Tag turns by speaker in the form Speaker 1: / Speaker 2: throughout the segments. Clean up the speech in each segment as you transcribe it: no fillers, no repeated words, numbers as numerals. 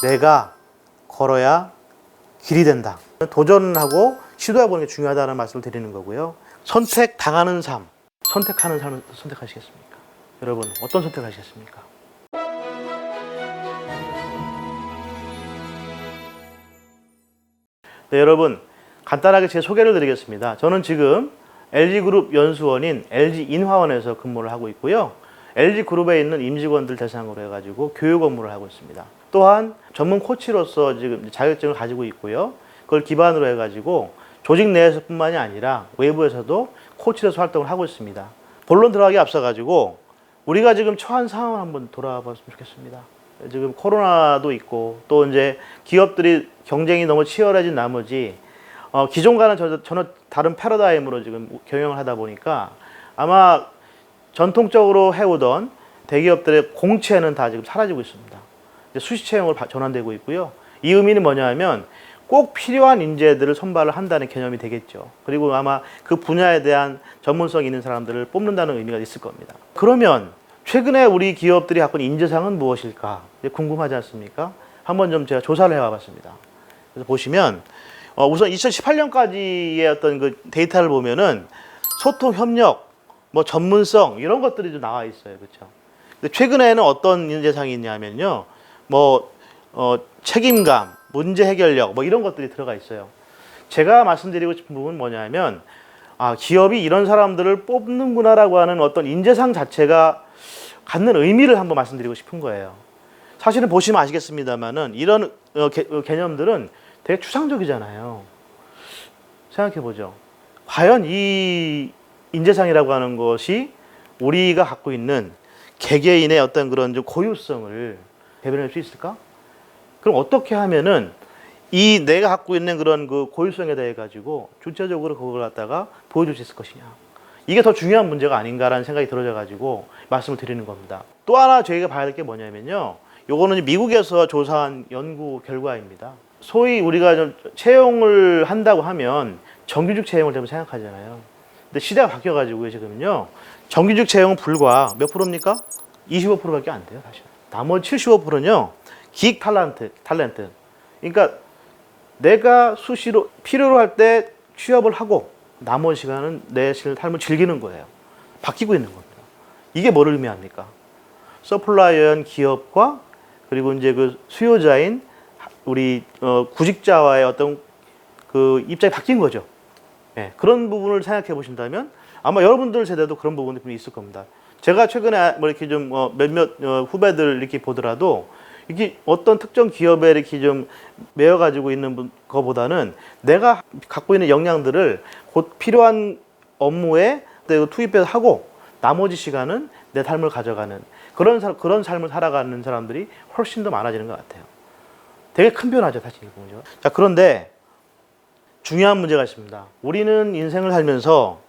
Speaker 1: 내가 걸어야 길이 된다. 도전하고 시도해보는 게 중요하다는 말씀을 드리는 거고요. 선택당하는 삶, 선택하는 삶을 선택하시겠습니까? 여러분, 어떤 선택하시겠습니까? 네, 여러분, 간단하게 제 소개를 드리겠습니다. 저는 지금 LG그룹 연수원인 LG인화원에서 근무를 하고 있고요. LG그룹에 있는 임직원들 대상으로 해가지고 교육 업무를 하고 있습니다. 또한 전문 코치로서 지금 자격증을 가지고 있고요. 그걸 기반으로 해가지고 조직 내에서뿐만이 아니라 외부에서도 코치로서 활동을 하고 있습니다. 본론 들어가기 앞서가지고 우리가 지금 처한 상황을 한번 돌아봤으면 좋겠습니다. 지금 코로나도 있고 또 이제 기업들이 경쟁이 너무 치열해진 나머지 기존과는 전혀 다른 패러다임으로 지금 경영을 하다 보니까 아마 전통적으로 해오던 대기업들의 공채는 다 지금 사라지고 있습니다. 수시 채용으로 전환되고 있고요. 이 의미는 뭐냐 하면 꼭 필요한 인재들을 선발을 한다는 개념이 되겠죠. 그리고 아마 그 분야에 대한 전문성 있는 사람들을 뽑는다는 의미가 있을 겁니다. 그러면 최근에 우리 기업들이 갖고 있는 인재상은 무엇일까? 궁금하지 않습니까? 한번 좀 제가 조사를 해와봤습니다. 그래서 보시면 우선 2018년까지의 어떤 그 데이터를 보면은 소통, 협력, 뭐 전문성 이런 것들이 좀 나와 있어요, 그렇죠? 근데 최근에는 어떤 인재상이 있냐면요, 책임감, 문제 해결력 뭐 이런 것들이 들어가 있어요. 제가 말씀드리고 싶은 부분은 뭐냐면 기업이 이런 사람들을 뽑는구나라고 하는 어떤 인재상 자체가 갖는 의미를 한번 말씀드리고 싶은 거예요. 사실은 보시면 아시겠습니다만은 이런 개념들은 되게 추상적이잖아요. 생각해 보죠. 과연 이 인재상이라고 하는 것이 우리가 갖고 있는 개개인의 어떤 그런 좀 고유성을 대변할 수 있을까? 그럼 어떻게 하면은 이 내가 갖고 있는 그런 그 고유성에 대해 가지고 구체적으로 그걸 갖다가 보여줄 수 있을 것이냐? 이게 더 중요한 문제가 아닌가라는 생각이 들어져 가지고 말씀을 드리는 겁니다. 또 하나 저희가 봐야 될 게 뭐냐면요. 요거는 미국에서 조사한 연구 결과입니다. 소위 우리가 좀 채용을 한다고 하면 정규직 채용을 좀 생각하잖아요. 근데 시대가 바뀌어 가지고요, 지금은요. 정규직 채용은 불과 몇 프로입니까? 25%밖에 안 돼요, 사실. 나머지 75%는요. 기획 탤런트. 그러니까 내가 수시로 필요로 할 때 취업을 하고 나머지 시간은 내 삶을 즐기는 거예요. 바뀌고 있는 겁니다. 이게 뭐를 의미합니까? 서플라이어인 기업과 그리고 이제 그 수요자인 우리 구직자와의 어떤 그 입장이 바뀐 거죠. 네, 그런 부분을 생각해 보신다면 아마 여러분들 세대도 그런 부분이 있을 겁니다. 제가 최근에 뭐 이렇게 좀 몇몇 후배들 이렇게 보더라도 이게 어떤 특정 기업에 이렇게 좀 매여 가지고 있는 거보다는 내가 갖고 있는 역량들을 곧 필요한 업무에 투입해서 하고 나머지 시간은 내 삶을 가져가는 그런 삶을 살아가는 사람들이 훨씬 더 많아지는 것 같아요. 되게 큰 변화죠, 사실 이거죠. 자, 그런데 중요한 문제가 있습니다. 우리는 인생을 살면서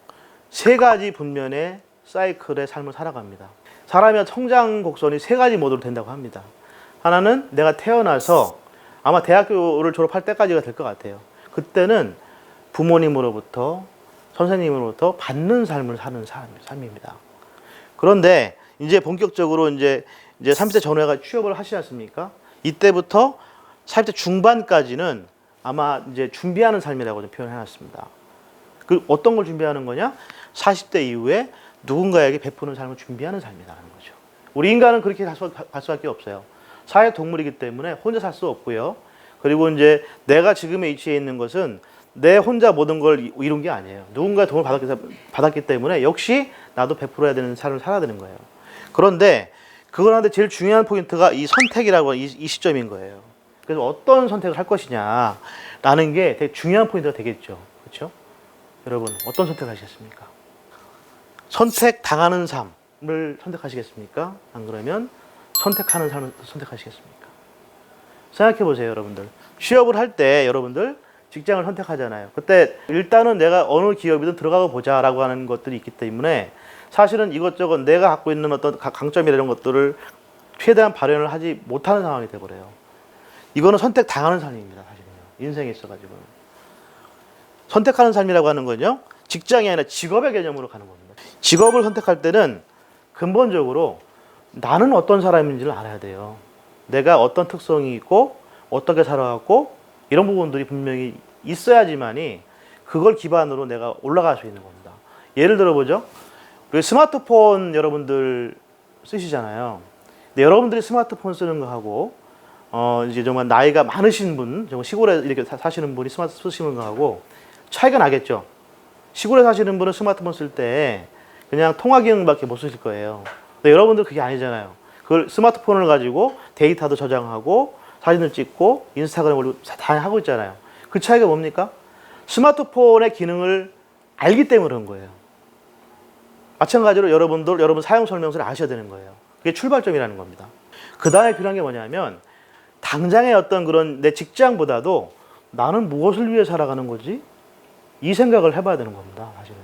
Speaker 1: 세 가지 분면의 사이클의 삶을 살아갑니다. 사람의 성장 곡선이 세 가지 모드로 된다고 합니다. 하나는 내가 태어나서 아마 대학교를 졸업할 때까지가 될 것 같아요. 그때는 부모님으로부터 선생님으로부터 받는 삶을 사는 삶입니다. 그런데 이제 본격적으로 이제 30대 전후가 취업을 하시지 않습니까? 이때부터 40대 중반까지는 아마 이제 준비하는 삶이라고 좀 표현해놨습니다. 그 어떤 걸 준비하는 거냐? 40대 이후에 누군가에게 베푸는 삶을 준비하는 삶이라는 거죠. 우리 인간은 그렇게 갈 수밖에 없어요. 사회 동물이기 때문에 혼자 살 수 없고요. 그리고 이제 내가 지금의 위치에 있는 것은 내 혼자 모든 걸 이룬 게 아니에요. 누군가의 도움을 받았기 때문에 역시 나도 베풀어야 되는 삶을 살아야 되는 거예요. 그런데 그거한테 제일 중요한 포인트가 이 선택이라고 하는 이 시점인 거예요. 그래서 어떤 선택을 할 것이냐라는 게 되게 중요한 포인트가 되겠죠. 그렇죠? 여러분, 어떤 선택을 하시겠습니까? 선택당하는 삶을 선택하시겠습니까? 안 그러면 선택하는 삶을 선택하시겠습니까? 생각해 보세요, 여러분들. 취업을 할 때 여러분들 직장을 선택하잖아요. 그때 일단은 내가 어느 기업이든 들어가고 보자라고 하는 것들이 있기 때문에 사실은 이것저것 내가 갖고 있는 어떤 강점이나 이런 것들을 최대한 발현을 하지 못하는 상황이 돼버려요. 이거는 선택당하는 삶입니다, 사실은요. 인생에 있어가지고는. 선택하는 삶이라고 하는 건요, 직장이 아니라 직업의 개념으로 가는 겁니다. 직업을 선택할 때는 근본적으로 나는 어떤 사람인지를 알아야 돼요. 내가 어떤 특성이 있고 어떻게 살아왔고 이런 부분들이 분명히 있어야지만이 그걸 기반으로 내가 올라갈 수 있는 겁니다. 예를 들어보죠. 우리 스마트폰 여러분들 쓰시잖아요. 근데 여러분들이 스마트폰 쓰는 거 하고 이제 정말 나이가 많으신 분, 정말 시골에 이렇게 사시는 분이 스마트폰 쓰시는 거 하고 차이가 나겠죠. 시골에 사시는 분은 스마트폰 쓸 때 그냥 통화 기능밖에 못 쓰실 거예요. 근데 여러분들 그게 아니잖아요. 그걸 스마트폰을 가지고 데이터도 저장하고 사진을 찍고 인스타그램 올리고 다 하고 있잖아요. 그 차이가 뭡니까? 스마트폰의 기능을 알기 때문에 그런 거예요. 마찬가지로 여러분 사용 설명서를 아셔야 되는 거예요. 그게 출발점이라는 겁니다. 그 다음에 필요한 게 뭐냐면 당장의 어떤 그런 내 직장보다도 나는 무엇을 위해 살아가는 거지? 이 생각을 해봐야 되는 겁니다. 사실은.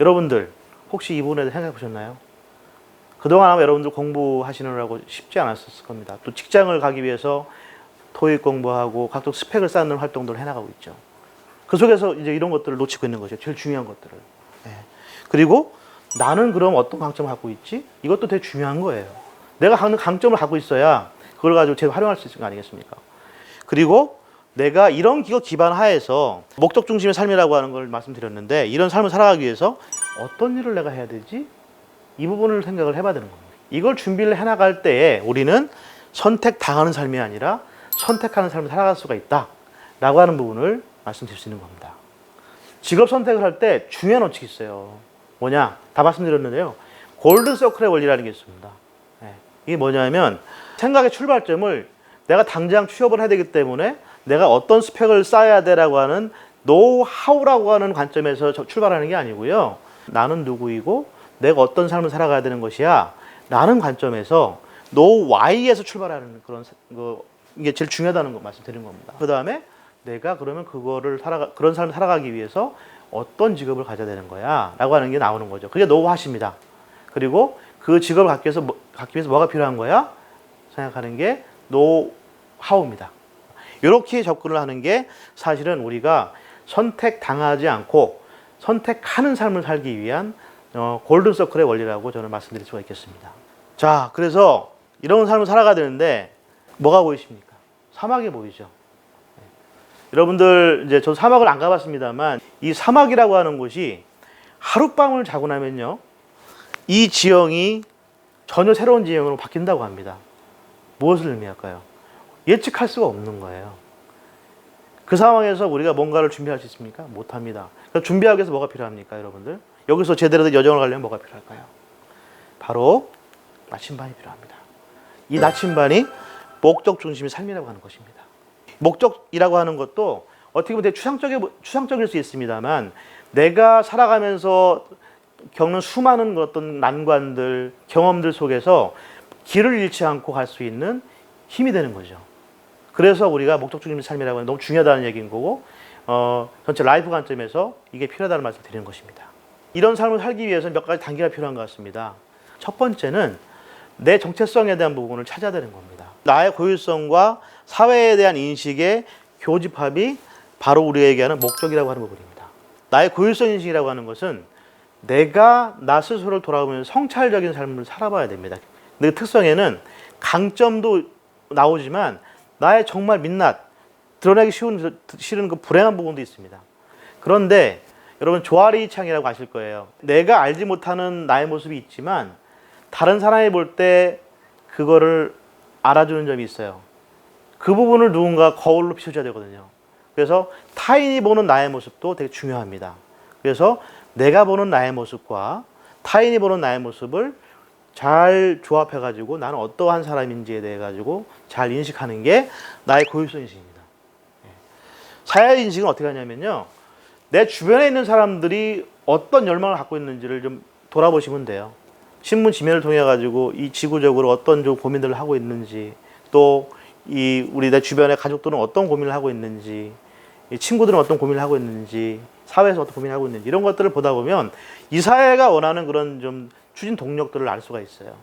Speaker 1: 여러분들 혹시 이 부분에 대해 생각해 보셨나요? 그동안 아마 여러분들 공부하시느라고 쉽지 않았을 겁니다. 또 직장을 가기 위해서 토익 공부하고 각종 스펙을 쌓는 활동들을 해나가고 있죠. 그 속에서 이제 이런 것들을 놓치고 있는 거죠. 제일 중요한 것들을. 네. 그리고 나는 그럼 어떤 강점을 갖고 있지? 이것도 되게 중요한 거예요. 내가 하는 강점을 갖고 있어야 그걸 가지고 제가 활용할 수 있는 거 아니겠습니까? 그리고 내가 이런 기업 기반 하에서 목적 중심의 삶이라고 하는 걸 말씀드렸는데 이런 삶을 살아가기 위해서 어떤 일을 내가 해야 되지? 이 부분을 생각을 해봐야 되는 겁니다. 이걸 준비를 해나갈 때에 우리는 선택당하는 삶이 아니라 선택하는 삶을 살아갈 수가 있다 라고 하는 부분을 말씀드릴 수 있는 겁니다. 직업 선택을 할 때 중요한 원칙이 있어요. 뭐냐? 다 말씀드렸는데요. 골든서클의 원리라는 게 있습니다. 네. 이게 뭐냐면 생각의 출발점을 내가 당장 취업을 해야 되기 때문에 내가 어떤 스펙을 쌓아야 되라고 하는 노하우라고 하는 관점에서 출발하는 게 아니고요. 나는 누구이고 내가 어떤 삶을 살아가야 되는 것이야 라는 관점에서 노와이에서 출발하는 이게 제일 중요하다는 거 말씀드리는 겁니다. 그 다음에 내가 그러면 그런 삶을 살아가기 위해서 어떤 직업을 가져야 되는 거야 라고 하는 게 나오는 거죠. 그게 노하십니다. 그리고 그 직업을 갖기 위해서 뭐가 필요한 거야? 생각하는 게 노하우입니다. 이렇게 접근을 하는 게 사실은 우리가 선택당하지 않고 선택하는 삶을 살기 위한 골든서클의 원리라고 저는 말씀드릴 수가 있겠습니다. 자, 그래서 이런 삶을 살아가야 되는데 뭐가 보이십니까? 사막이 보이죠. 네. 여러분들 이제 저 사막을 안 가봤습니다만 이 사막이라고 하는 곳이 하룻밤을 자고 나면요 이 지형이 전혀 새로운 지형으로 바뀐다고 합니다. 무엇을 의미할까요? 예측할 수가 없는 거예요. 그 상황에서 우리가 뭔가를 준비할 수 있습니까? 못합니다. 그러니까 준비하기 위해서 뭐가 필요합니까, 여러분들? 여기서 제대로 된 여정을 가려면 뭐가 필요할까요? 바로 나침반이 필요합니다. 이 나침반이 목적 중심의 삶이라고 하는 것입니다. 목적이라고 하는 것도 어떻게 보면 되게 추상적일 수 있습니다만 내가 살아가면서 겪는 수많은 어떤 난관들, 경험들 속에서 길을 잃지 않고 갈 수 있는 힘이 되는 거죠. 그래서 우리가 목적 중심의 삶이라고 하는 너무 중요하다는 얘기인 거고 전체 라이프 관점에서 이게 필요하다는 말씀을 드리는 것입니다. 이런 삶을 살기 위해서는 몇 가지 단계가 필요한 것 같습니다. 첫 번째는 내 정체성에 대한 부분을 찾아야 되는 겁니다. 나의 고유성과 사회에 대한 인식의 교집합이 바로 우리가 얘기하는 목적이라고 하는 부분입니다. 나의 고유성 인식이라고 하는 것은 내가 나 스스로를 돌아보면서 성찰적인 삶을 살아봐야 됩니다. 그 특성에는 강점도 나오지만 나의 정말 민낯, 드러내기 싫은 그 불행한 부분도 있습니다. 그런데 여러분 조아리 창이라고 아실 거예요. 내가 알지 못하는 나의 모습이 있지만 다른 사람이 볼 때 그거를 알아주는 점이 있어요. 그 부분을 누군가 거울로 비춰줘야 되거든요. 그래서 타인이 보는 나의 모습도 되게 중요합니다. 그래서 내가 보는 나의 모습과 타인이 보는 나의 모습을 잘 조합해가지고 나는 어떠한 사람인지에 대해 가지고 잘 인식하는 게 나의 고유성 인식입니다. 사회 인식은 어떻게 하냐면요. 내 주변에 있는 사람들이 어떤 열망을 갖고 있는지를 좀 돌아보시면 돼요. 신문 지면을 통해 가지고 이 지구적으로 어떤 좀 고민들을 하고 있는지, 또 우리 내 주변의 가족들은 어떤 고민을 하고 있는지, 이 친구들은 어떤 고민을 하고 있는지, 사회에서 어떤 고민을 하고 있는지 이런 것들을 보다 보면 이 사회가 원하는 그런 좀 추진 동력들을 알 수가 있어요.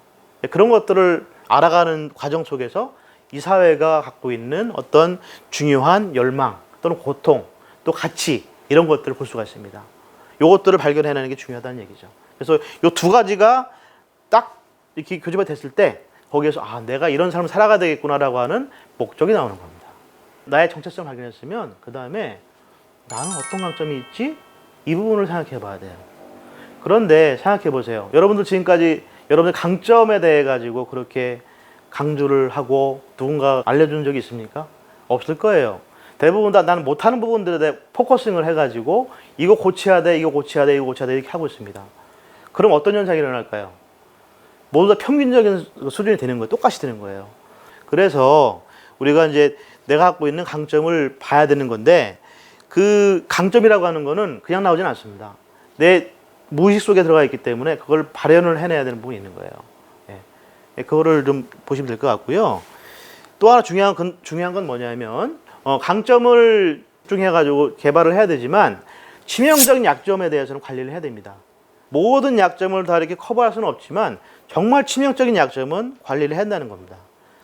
Speaker 1: 그런 것들을 알아가는 과정 속에서 이 사회가 갖고 있는 어떤 중요한 열망 또는 고통 또 가치 이런 것들을 볼 수가 있습니다. 이것들을 발견해내는 게 중요하다는 얘기죠. 그래서 이 두 가지가 딱 이렇게 교집합이 됐을 때 거기에서 아, 내가 이런 삶을 살아가야 되겠구나라고 하는 목적이 나오는 겁니다. 나의 정체성을 발견했으면 그 다음에 나는 어떤 강점이 있지? 이 부분을 생각해 봐야 돼요. 그런데 생각해 보세요. 여러분들 지금까지 여러분의 강점에 대해 가지고 그렇게 강조를 하고 누군가 알려준 적이 있습니까? 없을 거예요. 대부분 다 나는 못하는 부분들에 대해 포커싱을 해가지고 이거 고쳐야 돼, 이거 고쳐야 돼, 이거 고쳐야 돼 이렇게 하고 있습니다. 그럼 어떤 현상이 일어날까요? 모두 다 평균적인 수준이 되는 거예요. 똑같이 되는 거예요. 그래서 우리가 이제 내가 갖고 있는 강점을 봐야 되는 건데 그 강점이라고 하는 거는 그냥 나오진 않습니다. 내 무의식 속에 들어가 있기 때문에 그걸 발현을 해내야 되는 부분이 있는 거예요. 예. 그거를 좀 보시면 될 것 같고요. 또 하나 중요한 건 뭐냐면 강점을 집중해가지고 개발을 해야 되지만 치명적인 약점에 대해서는 관리를 해야 됩니다. 모든 약점을 다 이렇게 커버할 수는 없지만 정말 치명적인 약점은 관리를 해야 한다는 겁니다.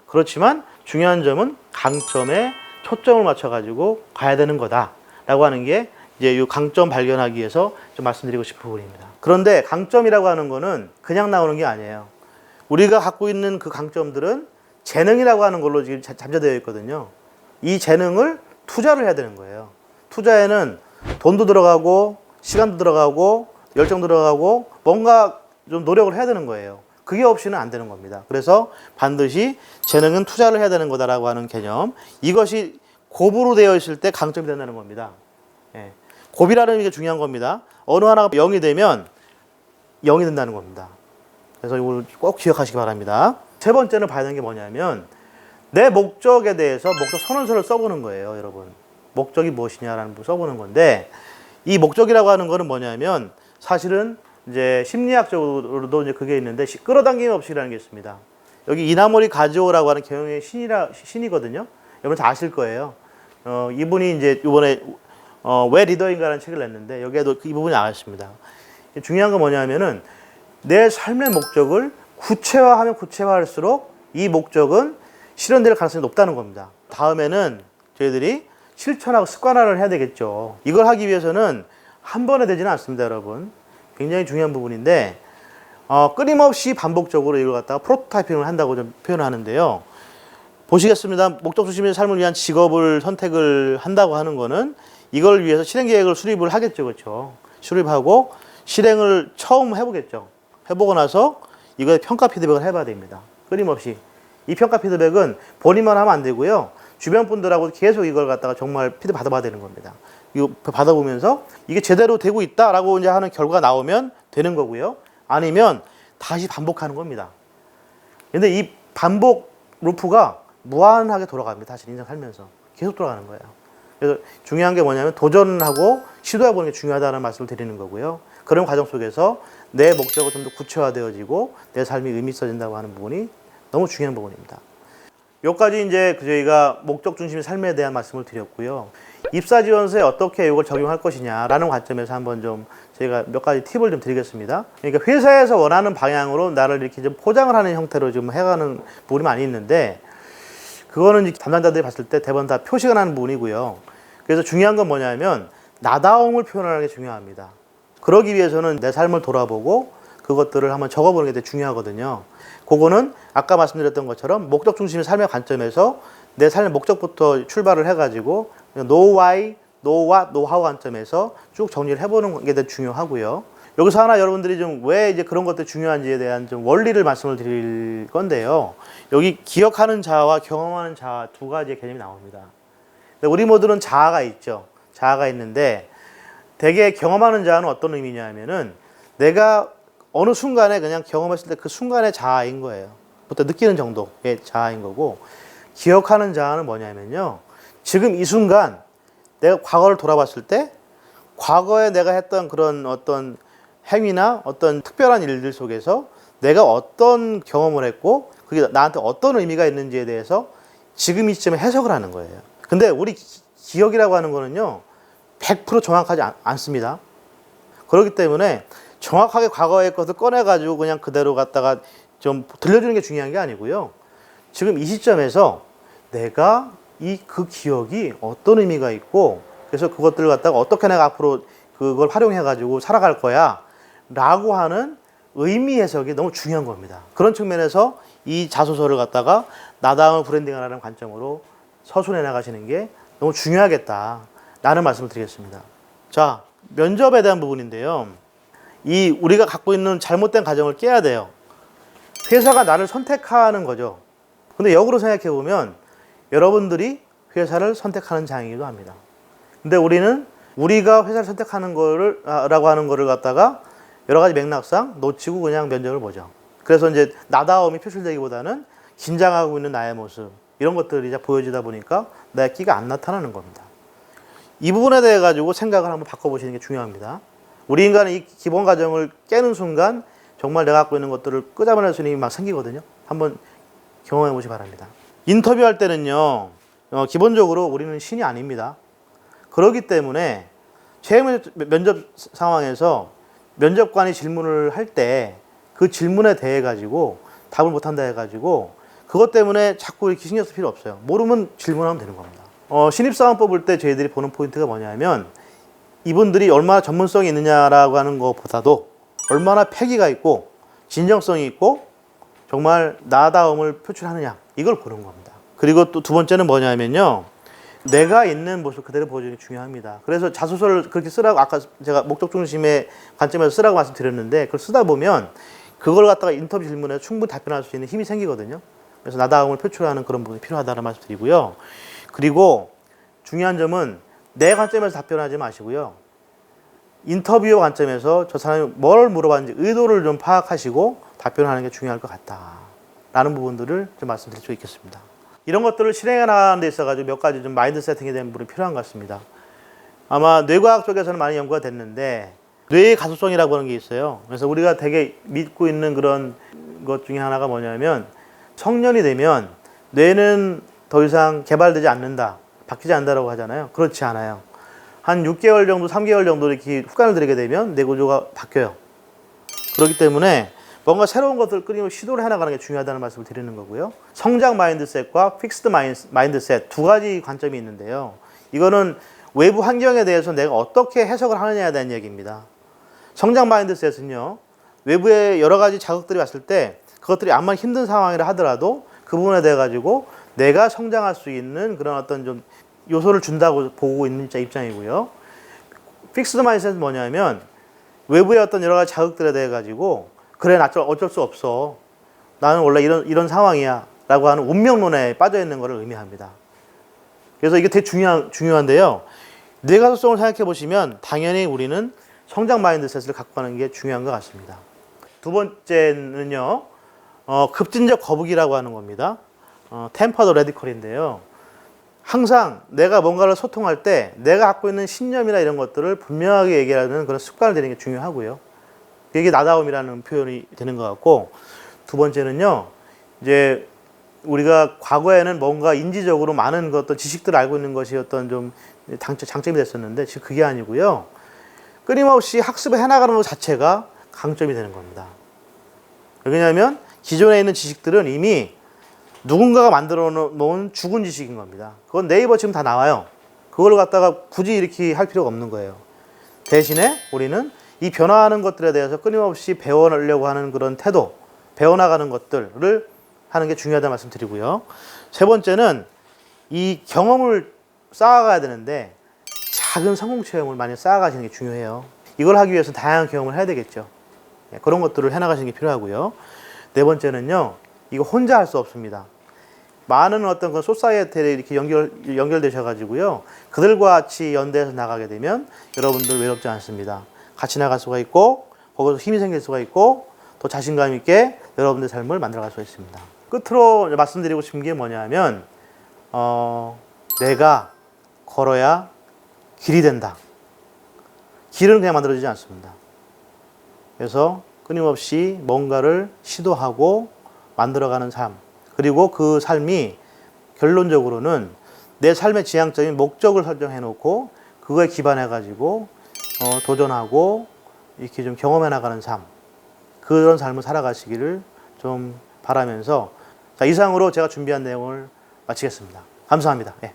Speaker 1: 그렇지만 중요한 점은 강점에 초점을 맞춰가지고 가야 되는 거다라고 하는 게 이제 이 강점 발견하기 위해서 좀 말씀드리고 싶은 부분입니다. 그런데 강점이라고 하는 거는 그냥 나오는 게 아니에요. 우리가 갖고 있는 그 강점들은 재능이라고 하는 걸로 지금 잠재되어 있거든요. 이 재능을 투자를 해야 되는 거예요. 투자에는 돈도 들어가고 시간도 들어가고 열정도 들어가고 뭔가 좀 노력을 해야 되는 거예요. 그게 없이는 안 되는 겁니다. 그래서 반드시 재능은 투자를 해야 되는 거다라고 하는 개념. 이것이 곱으로 되어 있을 때 강점이 된다는 겁니다. 예. 곱이라는 게 중요한 겁니다. 어느 하나가 0이 되면 0이 된다는 겁니다. 그래서 이걸 꼭 기억하시기 바랍니다. 세 번째는 봐야 되는 게 뭐냐면 내 목적에 대해서 목적 선언서를 써보는 거예요, 여러분. 목적이 무엇이냐라는 걸 써보는 건데 이 목적이라고 하는 거는 뭐냐면 사실은 이제 심리학적으로도 이제 그게 있는데 끌어당김 없이라는 게 있습니다. 여기 이나모리 가즈오라고 하는 경영의 신이거든요. 여러분 다 아실 거예요. 이분이 이제 이번에 왜 리더인가라는 책을 냈는데 여기에도 이 부분이 나왔습니다. 중요한 건 뭐냐면은 내 삶의 목적을 구체화하면 구체화할수록 이 목적은 실현될 가능성이 높다는 겁니다. 다음에는 저희들이 실천하고 습관화를 해야 되겠죠. 이걸 하기 위해서는 한 번에 되지는 않습니다, 여러분. 굉장히 중요한 부분인데 끊임없이 반복적으로 이걸 갖다가 프로토타이핑을 한다고 좀 표현을 하는데요. 보시겠습니다. 목적 중심의 삶을 위한 직업을 선택을 한다고 하는 거는 이걸 위해서 실행 계획을 수립을 하겠죠, 그렇죠? 수립하고 실행을 처음 해보겠죠. 해보고 나서 이거에 평가 피드백을 해봐야 됩니다. 끊임없이. 이 평가 피드백은 본인만 하면 안 되고요. 주변 분들하고 계속 이걸 갖다가 정말 피드백 받아봐야 되는 겁니다. 이거 받아보면서 이게 제대로 되고 있다라고 이제 하는 결과가 나오면 되는 거고요. 아니면 다시 반복하는 겁니다. 근데 이 반복 루프가 무한하게 돌아갑니다. 사실 인생 살면서. 계속 돌아가는 거예요. 그래서 중요한 게 뭐냐면 도전하고 시도해보는 게 중요하다는 말씀을 드리는 거고요. 그런 과정 속에서 내 목적이 좀 더 구체화되어지고 내 삶이 의미 있어진다고 하는 부분이 너무 중요한 부분입니다. 여기까지 이제 저희가 목적 중심의 삶에 대한 말씀을 드렸고요. 입사 지원서에 어떻게 이걸 적용할 것이냐라는 관점에서 한번 좀 저희가 몇 가지 팁을 좀 드리겠습니다. 그러니까 회사에서 원하는 방향으로 나를 이렇게 좀 포장을 하는 형태로 좀 해가는 부분이 많이 있는데 그거는 담당자들이 봤을 때 대부분 다 표시가 나는 부분이고요. 그래서 중요한 건 뭐냐면 나다움을 표현하는 게 중요합니다. 그러기 위해서는 내 삶을 돌아보고 그것들을 한번 적어보는 게 되게 중요하거든요. 그거는 아까 말씀드렸던 것처럼 목적 중심의 삶의 관점에서 내 삶의 목적부터 출발을 해가지고 know why, know what, know how 관점에서 쭉 정리를 해보는 게 되게 중요하고요. 여기서 하나 여러분들이 좀 왜 이제 그런 것들이 중요한지에 대한 좀 원리를 말씀을 드릴 건데요. 여기 기억하는 자아와 경험하는 자아 두 가지의 개념이 나옵니다. 우리 모두는 자아가 있죠. 자아가 있는데 되게 경험하는 자아는 어떤 의미냐면은 내가 어느 순간에 그냥 경험했을 때 그 순간의 자아인 거예요. 부터 느끼는 정도의 자아인 거고 기억하는 자아는 뭐냐면요. 지금 이 순간 내가 과거를 돌아봤을 때 과거에 내가 했던 그런 어떤 행위나 어떤 특별한 일들 속에서 내가 어떤 경험을 했고 그게 나한테 어떤 의미가 있는지에 대해서 지금 이 시점에 해석을 하는 거예요. 근데 우리 기억이라고 하는 거는요. 100% 정확하지 않습니다. 그렇기 때문에 정확하게 과거의 것을 꺼내가지고 그냥 그대로 갖다가 좀 들려주는 게 중요한 게 아니고요. 지금 이 시점에서 내가 그 기억이 어떤 의미가 있고 그래서 그것들을 갖다가 어떻게 내가 앞으로 그걸 활용해가지고 살아갈 거야 라고 하는 의미 해석이 너무 중요한 겁니다. 그런 측면에서 이 자소서를 갖다가 나다움을 브랜딩하라는 관점으로 서술해 나가시는 게 너무 중요하겠다라는 말씀을 드리겠습니다. 자, 면접에 대한 부분인데요. 이 우리가 갖고 있는 잘못된 가정을 깨야 돼요. 회사가 나를 선택하는 거죠. 근데 역으로 생각해 보면 여러분들이 회사를 선택하는 장이기도 합니다. 근데 우리는 우리가 회사를 선택하는 거를 라고 하는 거를 갖다가 여러 가지 맥락상 놓치고 그냥 면접을 보죠. 그래서 이제 나다움이 표출되기보다는 긴장하고 있는 나의 모습, 이런 것들이 이제 보여지다 보니까 나의 끼가 안 나타나는 겁니다. 이 부분에 대해 가지고 생각을 한번 바꿔보시는 게 중요합니다. 우리 인간은 이 기본 가정을 깨는 순간 정말 내가 갖고 있는 것들을 끄잡아낼 수 있는 힘이 막 생기거든요. 한번 경험해 보시기 바랍니다. 인터뷰할 때는요, 기본적으로 우리는 신이 아닙니다. 그렇기 때문에 면접 상황에서 면접관이 질문을 할 때 그 질문에 대해 가지고 답을 못한다 해가지고 그것 때문에 자꾸 이렇게 신경 쓸 필요 없어요. 모르면 질문하면 되는 겁니다. 신입사원 뽑을 때 저희들이 보는 포인트가 뭐냐면 이분들이 얼마나 전문성이 있느냐라고 하는 것보다도 얼마나 패기가 있고 진정성이 있고 정말 나다움을 표출하느냐, 이걸 보는 겁니다. 그리고 또 두 번째는 뭐냐면요, 내가 있는 모습 그대로 보여주는 게 중요합니다. 그래서 자소서를 그렇게 쓰라고, 아까 제가 목적 중심의 관점에서 쓰라고 말씀드렸는데, 그걸 쓰다 보면 그걸 갖다가 인터뷰 질문에 충분히 답변할 수 있는 힘이 생기거든요. 그래서 나다움을 표출하는 그런 부분이 필요하다는 말씀 드리고요. 그리고 중요한 점은 내 관점에서 답변하지 마시고요, 인터뷰어 관점에서 저 사람이 뭘 물어봤는지 의도를 좀 파악하시고 답변하는 게 중요할 것 같다라는 부분들을 좀 말씀드릴 수 있겠습니다. 이런 것들을 실행해 나가는 데 있어가지고 몇 가지 좀 마인드 세팅에 대한 부분이 필요한 것 같습니다. 아마 뇌과학 쪽에서는 많이 연구가 됐는데 뇌의 가소성이라고 하는 게 있어요. 그래서 우리가 되게 믿고 있는 그런 것 중에 하나가 뭐냐면 성년이 되면 뇌는 더 이상 개발되지 않는다, 바뀌지 않는다라고 하잖아요. 그렇지 않아요. 한 6개월 정도, 3개월 정도 이렇게 후간을 들이게 되면 뇌 구조가 바뀌어요. 그렇기 때문에 뭔가 새로운 것들을 끊임없이 시도를 해나가는 게 중요하다는 말씀을 드리는 거고요. 성장 마인드셋과 픽스드 마인드셋 두 가지 관점이 있는데요. 이거는 외부 환경에 대해서 내가 어떻게 해석을 하느냐에 대한 얘기입니다. 성장 마인드셋은요, 외부에 여러 가지 자극들이 왔을 때 그것들이 아무리 힘든 상황이라 하더라도 그 부분에 대해 가지고 내가 성장할 수 있는 그런 어떤 좀 요소를 준다고 보고 있는 입장이고요. 픽스드 마인드셋은 뭐냐면 외부의 어떤 여러 가지 자극들에 대해 가지고 그래, 나 어쩔 수 없어, 나는 원래 이런 상황이야 라고 하는 운명론에 빠져 있는 것을 의미합니다. 그래서 이게 되게 중요한데요, 뇌가소성을 생각해 보시면 당연히 우리는 성장 마인드셋을 갖고 가는 게 중요한 것 같습니다. 두 번째는요, 급진적 거북이라고 하는 겁니다. 템퍼드 레디컬인데요, 항상 내가 뭔가를 소통할 때 내가 갖고 있는 신념이나 이런 것들을 분명하게 얘기하는 그런 습관을 들이는 게 중요하고요. 이게 나다움이라는 표현이 되는 것 같고, 두 번째는요, 이제 우리가 과거에는 뭔가 인지적으로 많은 어떤 지식들을 알고 있는 것이 어떤 좀 장점이 됐었는데 지금 그게 아니고요, 끊임없이 학습을 해나가는 것 자체가 강점이 되는 겁니다. 왜냐하면 기존에 있는 지식들은 이미 누군가가 만들어 놓은 죽은 지식인 겁니다. 그건 네이버 지금 다 나와요. 그걸 갖다가 굳이 이렇게 할 필요가 없는 거예요. 대신에 우리는 이 변화하는 것들에 대해서 끊임없이 배워내려고 하는 그런 태도, 배워나가는 것들을 하는 게 중요하다는 말씀 드리고요. 세 번째는 이 경험을 쌓아가야 되는데 작은 성공 체험을 많이 쌓아가시는 게 중요해요. 이걸 하기 위해서 다양한 경험을 해야 되겠죠. 그런 것들을 해나가시는 게 필요하고요. 네 번째는요, 이거 혼자 할 수 없습니다. 많은 어떤 그 소사이어티에 이렇게 연결되셔가지고요, 그들과 같이 연대해서 나가게 되면 여러분들 외롭지 않습니다. 같이 나갈 수가 있고, 거기서 힘이 생길 수가 있고, 또 자신감 있게 여러분들의 삶을 만들어갈 수가 있습니다. 끝으로 말씀드리고 싶은 게 뭐냐면, 내가 걸어야 길이 된다. 길은 그냥 만들어지지 않습니다. 그래서 끊임없이 뭔가를 시도하고 만들어가는 삶, 그리고 그 삶이 결론적으로는 내 삶의 지향적인 목적을 설정해 놓고 그거에 기반해 가지고 도전하고 이렇게 좀 경험해 나가는 삶, 그런 삶을 살아가시기를 좀 바라면서, 자, 이상으로 제가 준비한 내용을 마치겠습니다. 감사합니다. 예.